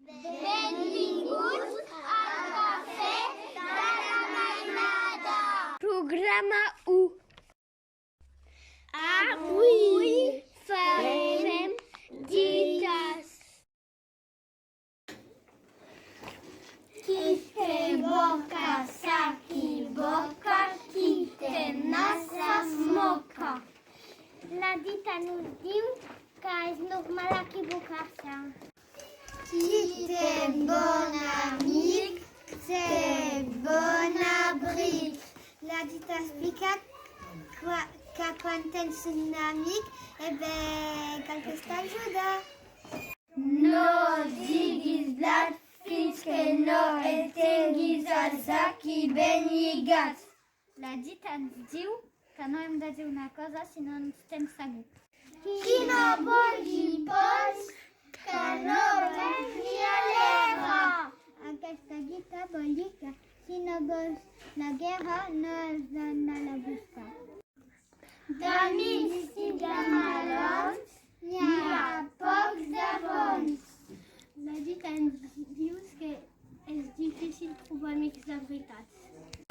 Benvinguts al Cafè de la Mainada. Programa 1. Avui farem dites. Qui té boca s'equivoca, qui té nas es moca. La dita nos diu que és normal equivocar-se. Qui té bon amic, té bon abric. La dita explica que quan tens un amic, cal que t'ajuda. No diguis blat fins que no et tinguis els aquí ben lligats. La dita ens diu que no hem de dir una cosa si no ens estem segurs. Qui no vulgui pols, que no vengui a l'era. Aquesta dita vol dir que si no vols la guerra no has d'anar a buscar. D'amics i de melons n'hi ha pocs de bons. La dita ens diu que és difícil trobar amics de veritat.